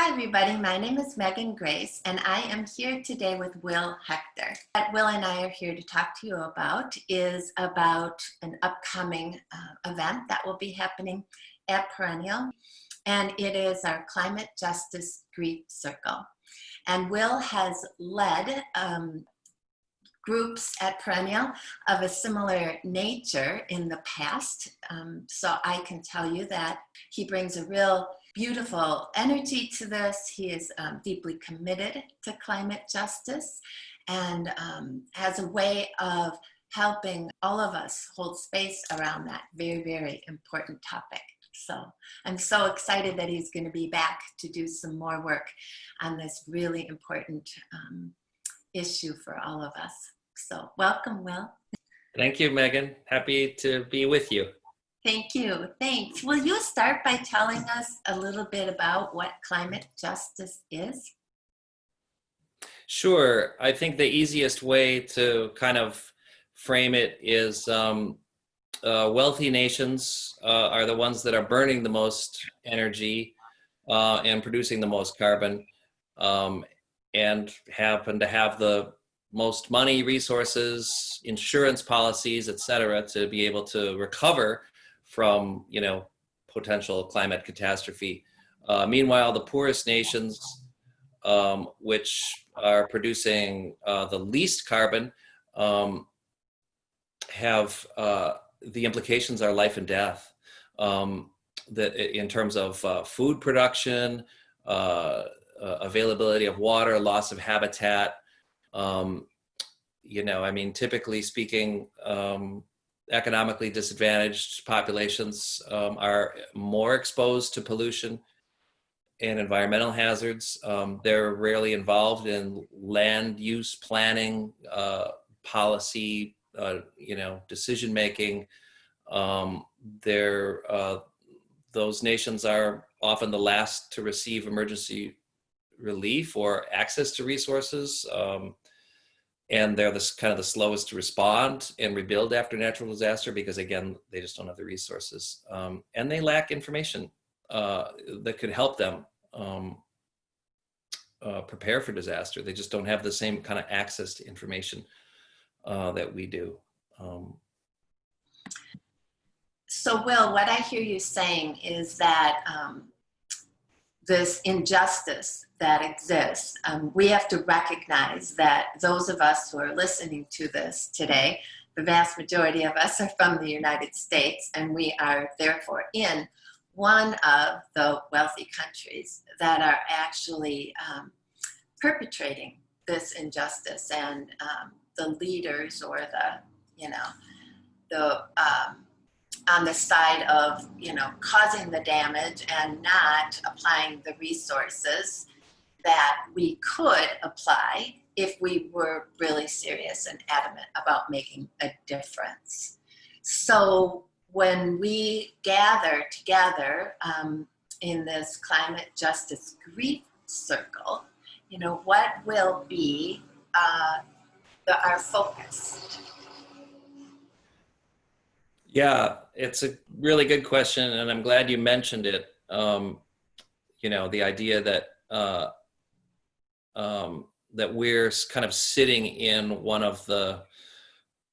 Hi, everybody. My name is Megan Grace, and I am here today with Will Hector. What Will and I are here to talk to you about is about an upcoming event that will be happening at Perennial, and it is our Climate Justice Grief Circle. And Will has led groups at Perennial of a similar nature in the past. So I can tell you that he brings a real beautiful energy to this. He is deeply committed to climate justice and has a way of helping all of us hold space around that very, very important topic. So I'm so excited that he's going to be back to do some more work on this really important issue for all of us. So welcome, Will. Thank you, Megan. Happy to be with you. Thank you. Thanks. Will you start by telling us a little bit about what climate justice is? Sure. I think the easiest way to kind of frame it is wealthy nations are the ones that are burning the most energy and producing the most carbon and happen to have the most money, resources, insurance policies, et cetera, to be able to recover from, potential climate catastrophe. Meanwhile, the poorest nations, which are producing the least carbon, have the implications are life and death. That in terms of food production, availability of water, loss of habitat. Typically speaking, economically disadvantaged populations are more exposed to pollution and environmental hazards. They're rarely involved in land use planning, policy, decision making. Those nations are often the last to receive emergency relief or access to resources. And they're the slowest to respond and rebuild after natural disaster because, again, they just don't have the resources. And they lack information that could help them prepare for disaster. They just don't have the same kind of access to information that we do. So, Will, what I hear you saying is that this injustice that exists, we have to recognize that those of us who are listening to this today, the vast majority of us are from the United States, and we are therefore in one of the wealthy countries that are actually perpetrating this injustice, and the leaders or on the side of, causing the damage and not applying the resources that we could apply if we were really serious and adamant about making a difference. So when we gather together in this climate justice grief circle, what will be our focus? Yeah, it's a really good question, and I'm glad you mentioned it. The idea that that we're kind of sitting in one of the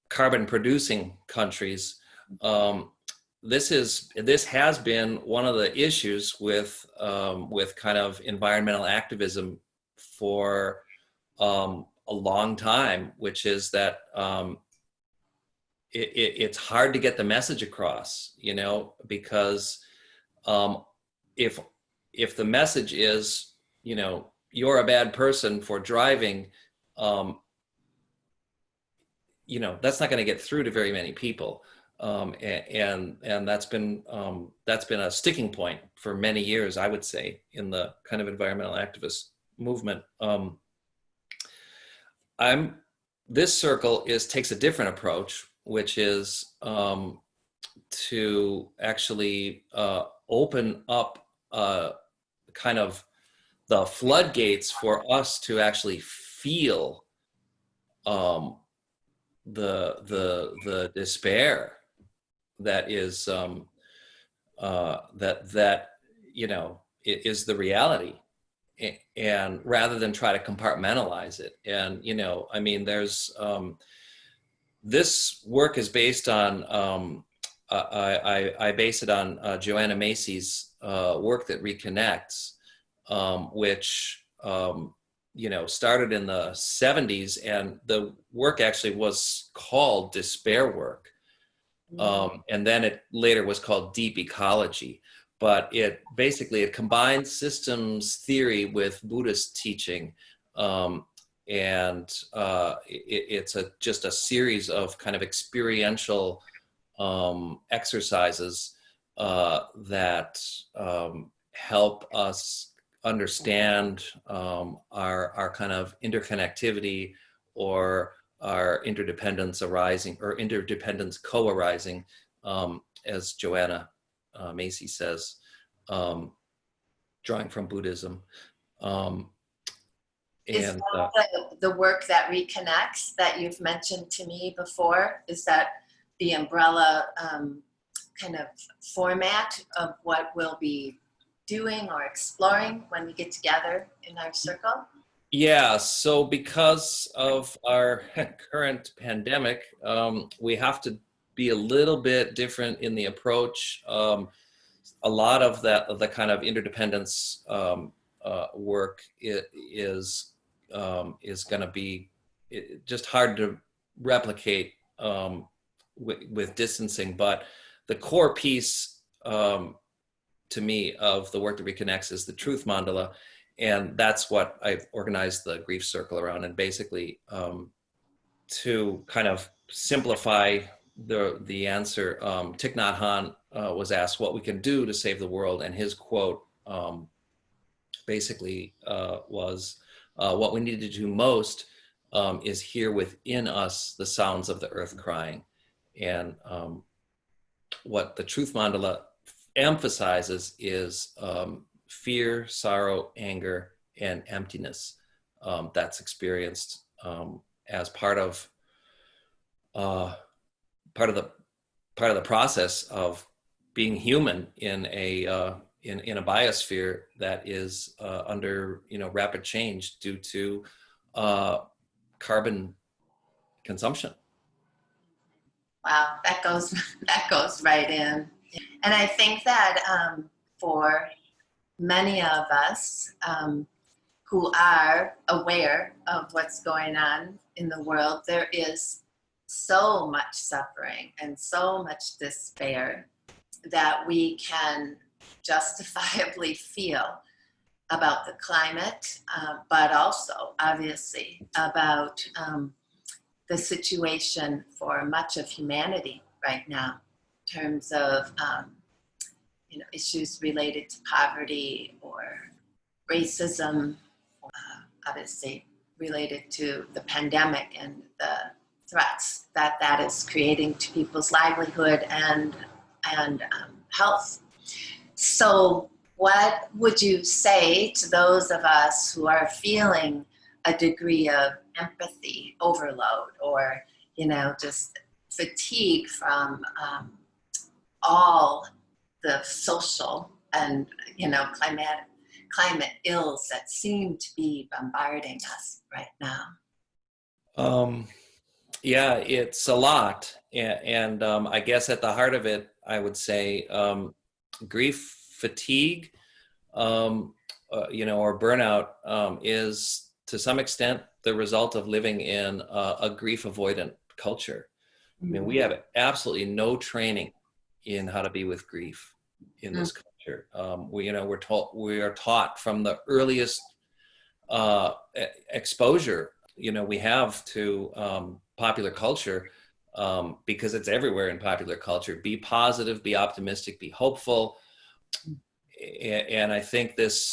carbon-producing countries. This has been one of the issues with kind of environmental activism for a long time, which is that. It's hard to get the message across, because if the message is, you're a bad person for driving, that's not going to get through to very many people, and that's been a sticking point for many years, I would say, in the kind of environmental activist movement. This circle takes a different approach, which is to actually open up kind of the floodgates for us to actually feel the despair that is that is the reality and rather than try to compartmentalize it. And, you know, I mean, there's, this work is based on, I base it on Joanna Macy's work That Reconnects, which, you know, started in the 70s, and the work actually was called despair work. And then it later was called deep ecology. But it basically, it combines systems theory with Buddhist teaching. It's just a series of kind of experiential exercises that help us understand our kind of interconnectivity, or our interdependence arising, or interdependence co-arising, as Joanna Macy says, drawing from Buddhism. Is that the work that reconnects that you've mentioned to me before? Is that the umbrella kind of format of what we'll be doing or exploring when we get together in our circle? Yeah, so because of our current pandemic, we have to be a little bit different in the approach. A lot of the kind of interdependence work is going to be just hard to replicate with distancing. But the core piece, to me, of the work That Reconnects is the truth mandala. And that's what I've organized the grief circle around. And basically, to kind of simplify the answer, Thich Nhat Hanh was asked what we can do to save the world. And his quote basically was, what we need to do most is hear within us the sounds of the earth crying. And what the truth mandala emphasizes is fear, sorrow, anger, and emptiness that's experienced as part of the process of being human in a biosphere that is under, you know, rapid change due to carbon consumption. Wow, that goes right in. And I think that for many of us who are aware of what's going on in the world, there is so much suffering and so much despair that we can justifiably feel about the climate, but also obviously about the situation for much of humanity right now, in terms of issues related to poverty or racism, obviously related to the pandemic and the threats that is creating to people's livelihood and health. So what would you say to those of us who are feeling a degree of empathy overload, or just fatigue from all the social and climate ills that seem to be bombarding us right now? Yeah, it's a lot, and I guess at the heart of it, I would say grief fatigue, or burnout, is to some extent the result of living in a grief avoidant culture. I mean, we have absolutely no training in how to be with grief in this culture. We are taught from the earliest exposure we have to popular culture, because it's everywhere in popular culture. Be positive, be optimistic, be hopeful. And I think this,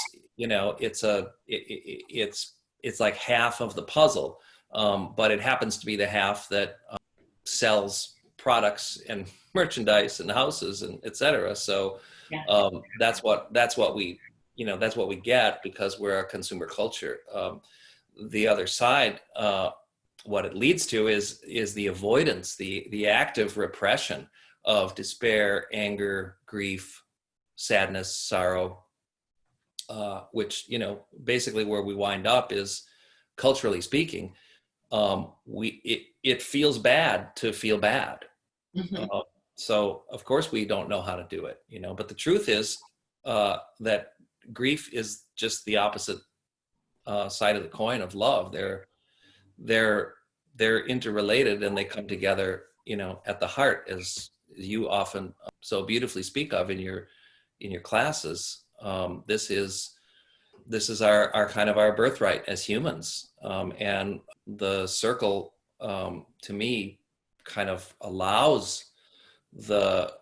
it's like half of the puzzle, but it happens to be the half that sells products and merchandise and houses and et cetera. So that's what we get because we're a consumer culture. The other side, what it leads to is the avoidance, the active repression of despair, anger, grief, sadness, sorrow, which, basically where we wind up is, culturally speaking, it feels bad to feel bad. Mhm. So of course we don't know how to do it, but the truth is that grief is just the opposite side of the coin of love. They're they're interrelated, and they come together, at the heart, as you often so beautifully speak of in your classes. This is our kind of our birthright as humans, and the circle, to me, kind of allows the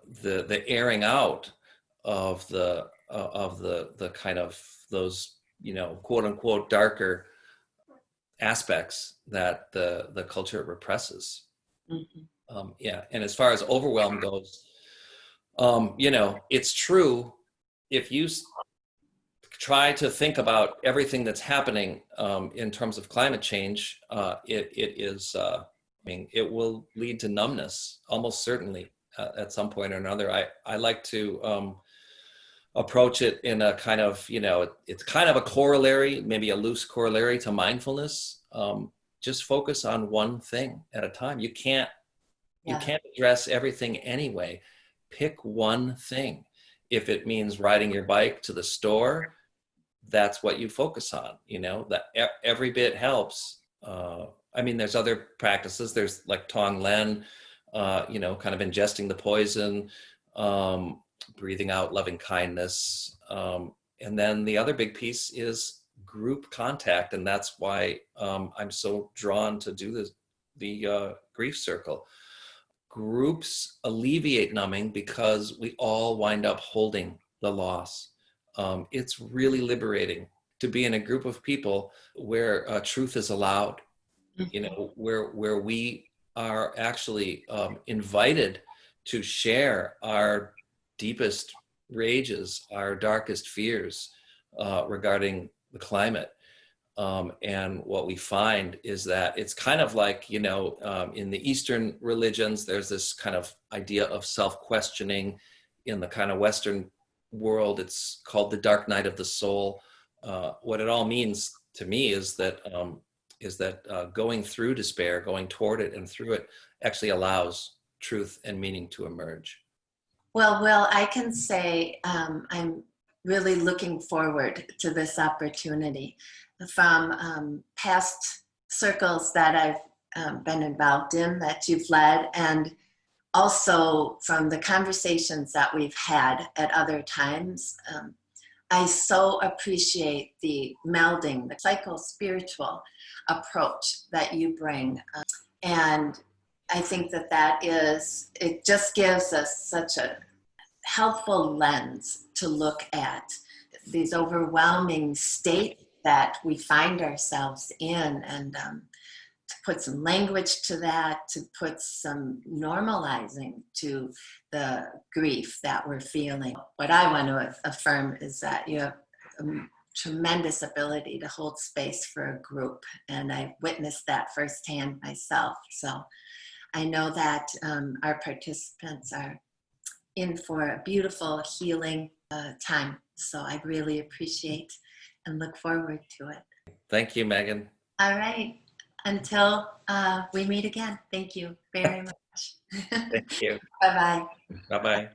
airing out of the kind of those, quote unquote, darker aspects that the culture represses. Mhm. Yeah, and as far as overwhelm goes, it's true. If you try to think about everything that's happening in terms of climate change, it is, it will lead to numbness, almost certainly, at some point or another. I like to approach it in a kind of, it's kind of a corollary, maybe a loose corollary to mindfulness. Just focus on one thing at a time. You can't Yeah. address everything anyway. Pick one thing. If it means riding your bike to the store, that's what you focus on. That every bit helps. There's other practices. There's like Tonglen, kind of ingesting the poison, breathing out loving kindness. And then the other big piece is group contact. And that's why I'm so drawn to do the grief circle. Groups alleviate numbing because we all wind up holding the loss. It's really liberating to be in a group of people where truth is allowed, where we are actually invited to share our deepest rages, our darkest fears regarding the climate. And what we find is that it's kind of like, in the Eastern religions, there's this kind of idea of self-questioning. In the kind of Western world, it's called the dark night of the soul. What it all means to me is that going through despair, going toward it and through it, actually allows truth and meaning to emerge. Well, Will, I can say I'm really looking forward to this opportunity. From past circles that I've been involved in, that you've led, and also from the conversations that we've had at other times. I so appreciate the melding, the psycho-spiritual approach that you bring. And I think it just gives us such a helpful lens to look at these overwhelming states that we find ourselves in, and to put some language to that, to put some normalizing to the grief that we're feeling. What I want to affirm is that you have a tremendous ability to hold space for a group, and I've witnessed that firsthand myself. So I know that our participants are in for a beautiful healing time. So I really appreciate and look forward to it. Thank you, Megan. All right. Until we meet again, thank you very much. Thank you. Bye-bye. Bye-bye.